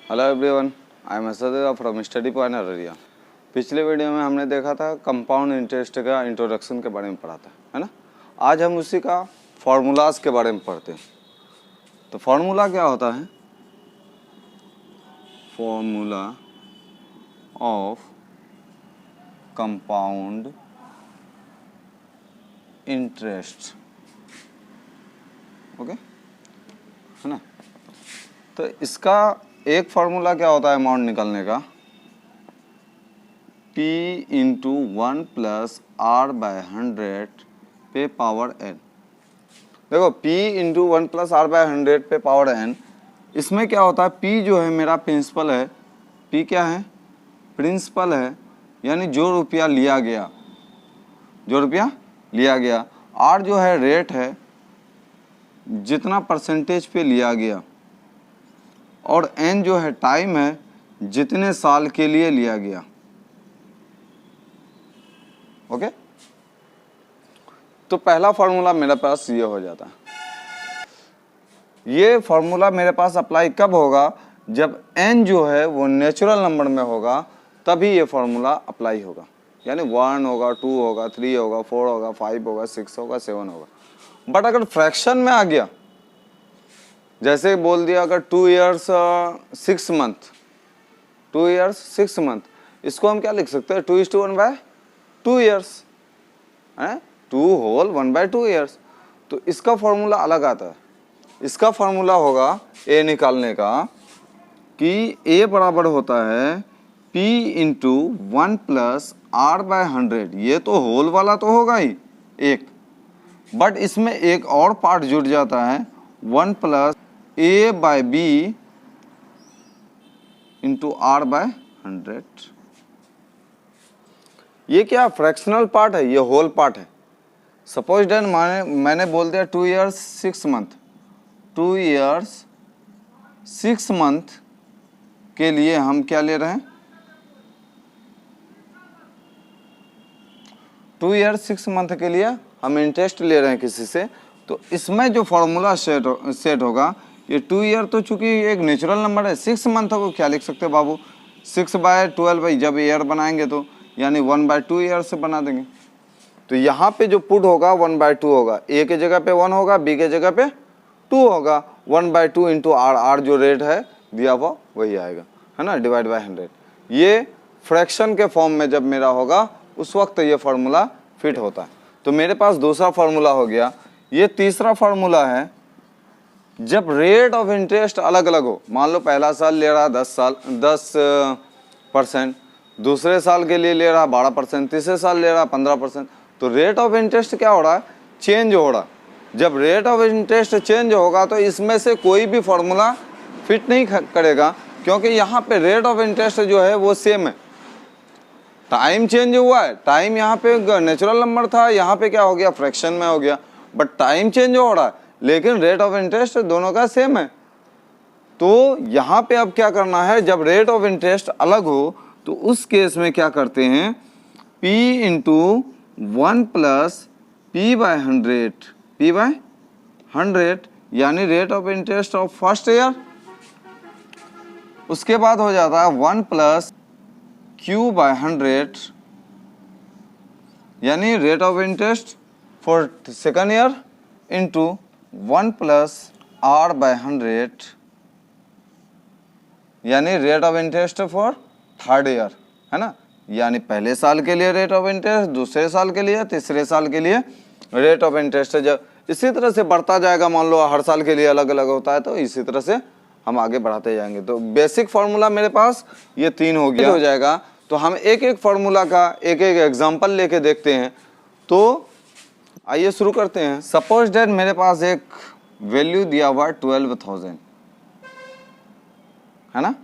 Hello everyone, I am Asad from study point Araria. पिछले video में हमने देखा था कंपाउंड इंटरेस्ट का इंट्रोडक्शन के बारे में पढ़ा था, है ना। आज हम उसी का फार्मूलाज के बारे में पढ़ते हैं। तो फार्मूला क्या होता है? Formula of compound interest, okay, है ना। तो इसका एक फार्मूला क्या होता है अमाउंट निकालने का? P into 1 plus R by 100 पे पावर n। देखो P into 1 plus R by 100 पे पावर n, इसमें क्या होता है? P जो है मेरा प्रिंसिपल है। P क्या है? प्रिंसिपल है, यानी जो रुपया लिया गया, R जो है रेट है, जितना परसेंटेज पे लिया गया, और n जो है टाइम है, जितने साल के लिए लिया गया। ओके, तो पहला फार्मूला मेरे पास ये हो जाता है। ये फार्मूला मेरे पास अप्लाई कब होगा? जब n जो है वो नेचुरल नंबर में होगा, तभी ये फार्मूला अप्लाई होगा। यानी 1 होगा, 2 होगा, 3 होगा, 4 होगा, 5 होगा, 6 होगा, 7 होगा। बट अगर फ्रैक्शन में आ गया, जैसे बोल दिया अगर 2 इयर्स 6 मंथ, 2 इयर्स 6 मंथ, इसको हम क्या लिख सकते हैं? 2:1/2 ईयर्स, है 2 होल 1/2 ईयर्स। तो इसका फॉर्मूला अलग आता है। इसका फॉर्मूला होगा ए निकालने का कि ए बराबर होता है P into 1 plus R by 100। ये तो होल वाला तो होगा ही एक, बट इसमें एक और पार्ट जुड़ जाता है, 1 plus A by B into R by 100। ये क्या फ्रैक्शनल पार्ट है? ये होल पार्ट है। सपोज डेन मैंने बोल दिया 2 इयर्स 6 मंथ, 2 इयर्स 6 मंथ के लिए हम क्या ले रहे हैं? 2 इयर्स 6 मंथ के लिए हम इंटरेस्ट ले रहे हैं किसी से। तो इसमें जो फॉर्मूला सेट होगा, ये 2 ईयर तो चूंकि एक नेचुरल नंबर है, 6 मंथ को क्या लिख सकते हैं बाबू? 6/12, जब ईयर बनाएंगे तो यानी 1/2 ईयर से बना देंगे। तो यहाँ पे जो पुट होगा 1/2 होगा। ए के जगह पे 1 होगा, बी के जगह पे 2 होगा। 1/2 इंटू R जो रेट है दिया हुआ वही आएगा, है ना, डिवाइड बाय 100। ये फ्रैक्शन के फॉर्म में जब मेरा होगा, उस वक्त ये फार्मूला फिट होता है। तो मेरे पास दूसरा फार्मूला हो गया। ये तीसरा फार्मूला है, जब रेट ऑफ इंटरेस्ट अलग अलग हो। मान लो पहला साल ले रहा 10%, दूसरे साल के लिए ले रहा 12%, तीसरे साल ले रहा 15%। तो रेट ऑफ इंटरेस्ट क्या हो रहा है? चेंज हो रहा है। जब रेट ऑफ इंटरेस्ट चेंज होगा तो इसमें से कोई भी फार्मूला फिट नहीं करेगा, क्योंकि यहाँ पे रेट ऑफ इंटरेस्ट जो है वो सेम है। टाइम चेंज हुआ है, टाइम यहाँ पे नेचुरल नंबर था, यहाँ पे क्या हो गया? फ्रैक्शन में हो गया। बट टाइम चेंज हो रहा है, लेकिन रेट ऑफ इंटरेस्ट दोनों का सेम है। तो यहाँ पे अब क्या करना है? जब रेट ऑफ इंटरेस्ट अलग हो तो उस केस में क्या करते हैं? P इंटू 1 प्लस P/100 यानी rate of interest of first year. उसके बाद हो जाता है 1 प्लस Q/100 यानी rate of interest for second year into 1 plus R/100 यानी rate of interest for third year, है ना। यानी पहले साल के लिए रेट ऑफ इंटरेस्ट, दूसरे साल के लिए, तीसरे साल के लिए रेट ऑफ इंटरेस्ट। जब इसी तरह से बढ़ता जाएगा, मान लो हर साल के लिए अलग अलग होता है, तो इसी तरह से हम आगे बढ़ाते जाएंगे। तो बेसिक फार्मूला मेरे पास ये 3 हो गया हो जाएगा। तो हम एक एक फार्मूला का एक एक एग्जाम्पल लेके देखते हैं। तो आइए शुरू करते हैं। सपोज डेट मेरे पास एक वैल्यू दिया हुआ 12,000, है ना।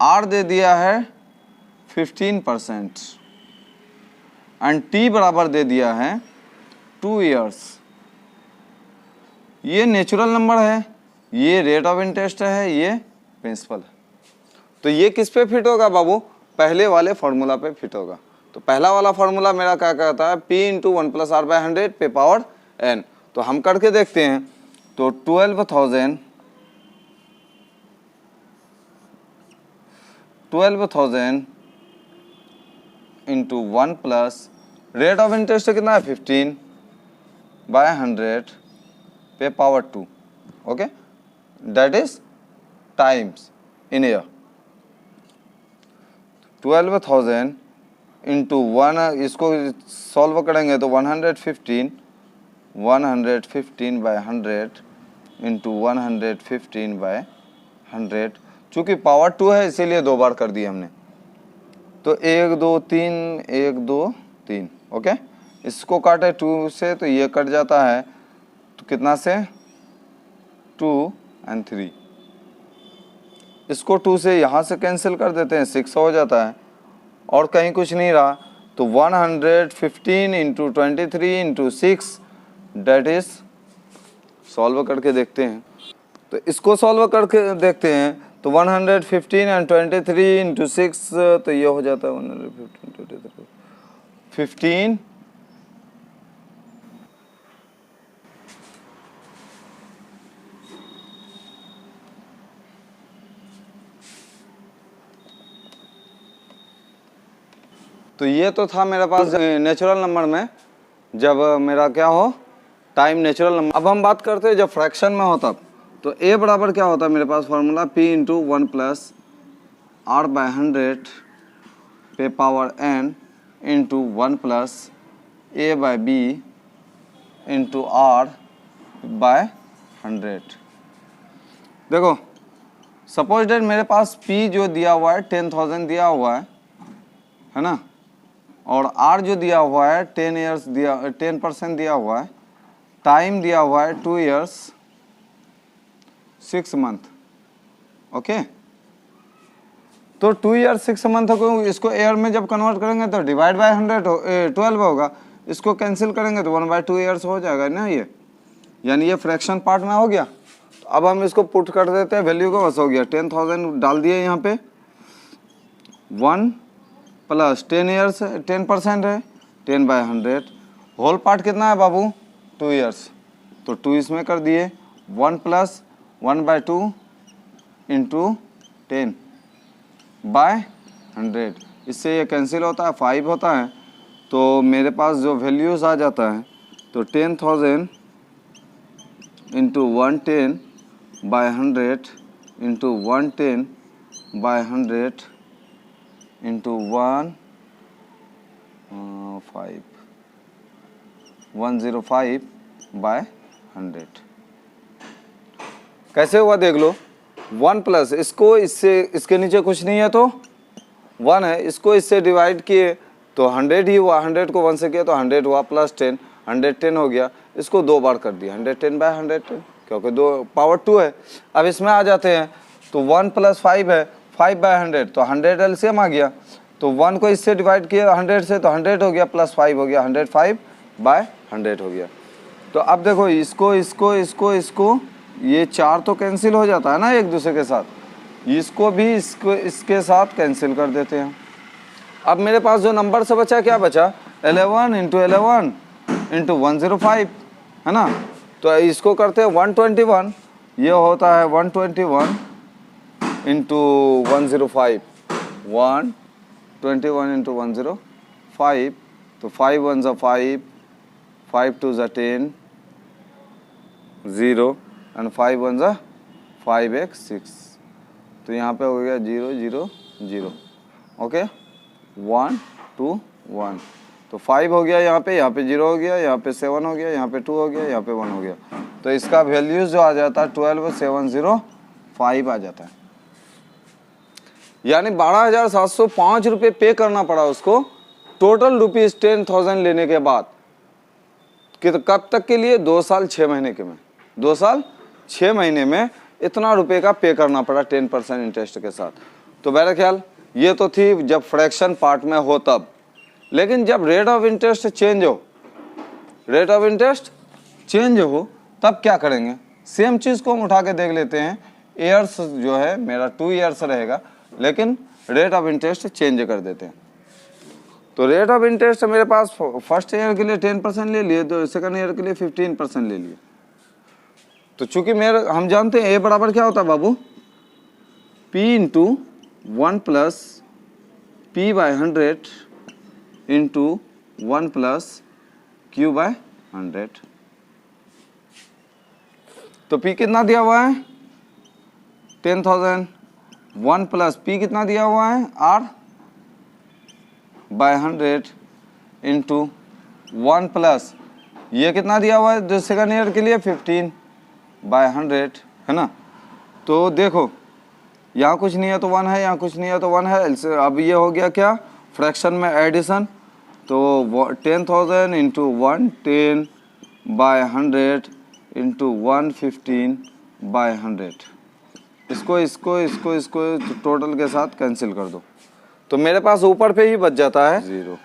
R दे दिया है 15% एंड T बराबर दे दिया है 2 इयर्स। ये नेचुरल नंबर है, ये रेट ऑफ इंटरेस्ट है, ये प्रिंसिपल है। तो ये किस पे फिट होगा बाबू? पहले वाले फार्मूला पे फिट होगा। तो पहला वाला फार्मूला मेरा क्या कहता है? P इंटू 1 प्लस R/100 पे पावर n। तो हम करके देखते हैं। तो 12,000 12,000 into 1 plus rate of interest कितना है 15/100 पे power 2, okay, that is times in year. 12,000 into 1, इसको सॉल्व करेंगे तो 115/100 इंटू 115/100, चूँकि पावर 2 है इसीलिए 2 बार कर दिया हमने। तो 1 2 3 1 2 3, ओके। इसको काटे 2 से तो ये कट जाता है, तो कितना से 2 और 3, इसको 2 से यहाँ से कैंसिल कर देते हैं, 6 हो जाता है और कहीं कुछ नहीं रहा। तो 115 into 23 into 6 that is, solve करके देखते हैं। तो इसको सॉल्व करके देखते हैं तो 115 एंड 23 इंटू 6, तो ये हो जाता है 115 15 तो ये तो था मेरे पास नेचुरल नंबर में, जब मेरा क्या हो टाइम नेचुरल नंबर। अब हम बात करते हैं जब फ्रैक्शन में हो तब। तो a बराबर क्या होता है मेरे पास formula, p into 1 plus r/100 पे power n into 1 plus a/b into r/100। देखो सपोज डेट मेरे पास p जो दिया हुआ है 10,000 दिया हुआ है ना, और r जो दिया हुआ है 10% दिया हुआ है, टाइम दिया हुआ है 2 years 6 month, ओके। तो 2 years 6 month को इसको एयर में जब कन्वर्ट करेंगे तो डिवाइड बाय 12 होगा, इसको कैंसिल करेंगे तो 1/2 years हो जाएगा ना ये, यानी ये फ्रैक्शन पार्ट में हो गया। तो अब हम इसको पुट कर देते हैं, वैल्यू को बस हो गया 10,000 डाल दिए यहाँ पे, 1 प्लस 10 years 10% है 10/100, होल पार्ट कितना है बाबू 2 years, तो 2 इसमें कर दिए, 1 प्लस 1/2 इंटू 10/100, इससे ये कैंसिल होता है 5 होता है। तो मेरे पास जो वैल्यूज़ आ जाता है तो 10,000 इंटू 110/100 इंटू 110/100 इंटू 105/100 कैसे हुआ देख लो। 1 प्लस इसको इससे, इसके नीचे कुछ नहीं है तो 1 है, इसको इससे डिवाइड किए तो 100 ही हुआ, 100 को 1 से किया तो 100 हुआ, प्लस 10 110 हो गया, इसको 2 बार कर दिया 110/110 क्योंकि 2 पावर 2 है। अब इसमें आ जाते हैं तो 1 प्लस 5 है 5/100, तो 100 एलसीएम आ गया, तो 1 को इससे डिवाइड किया 100 से तो 100 हो गया, प्लस 5 हो गया 105/100 हो गया। तो अब देखो इसको इसको इसको इसको ये 4 तो कैंसिल हो जाता है ना एक दूसरे के साथ, इसको भी इसको इसके साथ कैंसिल कर देते हैं। अब मेरे पास जो नंबर से बचा क्या बचा 11 इंटू 11 इंटू 105 है ना, तो इसको करते हैं 121, ये होता है 121 इंटू 105, 121 इंटू 105, तो 5 1 ज़ा 5, 5 2 ज़ा 10, 0 एंड 5 1 ज़ा 5 एक 6, तो यहाँ पे हो गया 0 0 0, ओके 1 2 1, तो 5 हो गया यहाँ पे 0 हो गया, यहाँ पे 7 हो गया, यहाँ पे 2 हो गया, यहाँ पे 1 हो गया, तो इसका वैल्यूज जो आ जाता है 12705 आ जाता है। यानी 12,705 रुपये पे करना पड़ा उसको, टोटल रुपीज़ 10,000 लेने के बाद, कि तो कब तक के लिए 2 साल 6 महीने के में, 2 साल 6 महीने में इतना रुपए का पे करना पड़ा 10% इंटरेस्ट के साथ। तो मेरा ख्याल ये तो थी जब फ्रैक्शन पार्ट में हो तब, लेकिन जब रेट ऑफ इंटरेस्ट चेंज हो, रेट ऑफ इंटरेस्ट चेंज हो तब क्या करेंगे, सेम चीज़ को हम उठा के देख लेते हैं। ईयर्स जो है मेरा 2 ईयर्स रहेगा, लेकिन रेट ऑफ इंटरेस्ट चेंज कर देते हैं। तो रेट ऑफ इंटरेस्ट मेरे पास फर्स्ट ईयर के लिए 10% ले लिए, तो सेकंड ईयर के लिए 15% ले लिए। तो चूंकि मेरे हम जानते हैं ए बराबर क्या होता है बाबू, P into 1 plus P by 100 into 1 plus Q by 100। तो P कितना दिया हुआ है 10,000। 1 प्लस P कितना दिया हुआ है R बाय 100 इंटू 1 प्लस ये कितना दिया हुआ है जो सेकेंड ईयर के लिए 15 बाय 100 है ना। तो देखो यहाँ कुछ नहीं है तो 1 है, यहाँ कुछ नहीं है तो 1 है। अब ये हो गया क्या फ्रैक्शन में एडिशन। तो 10,000 इंटू 1 10 बाय 100 इंटू 1 15 बाय 100। इसको इसको इसको इसको टोटल के साथ कैंसिल कर दो तो मेरे पास ऊपर पे ही बच जाता है 0।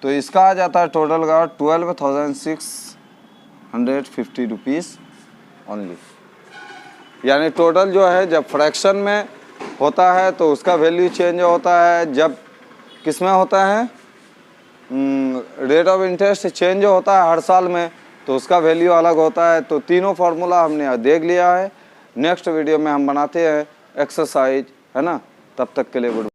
तो इसका आ जाता है टोटल का 12,650 रुपीज़ ओनली। यानी टोटल जो है जब फ्रैक्शन में होता है तो उसका वैल्यू चेंज होता है, जब किस में होता है रेट ऑफ इंटरेस्ट चेंज होता है हर साल में तो उसका वैल्यू अलग होता है। तो तीनों फार्मूला हमने देख लिया है। नेक्स्ट वीडियो में हम बनाते हैं एक्सरसाइज, है ना। तब तक के लिए गुड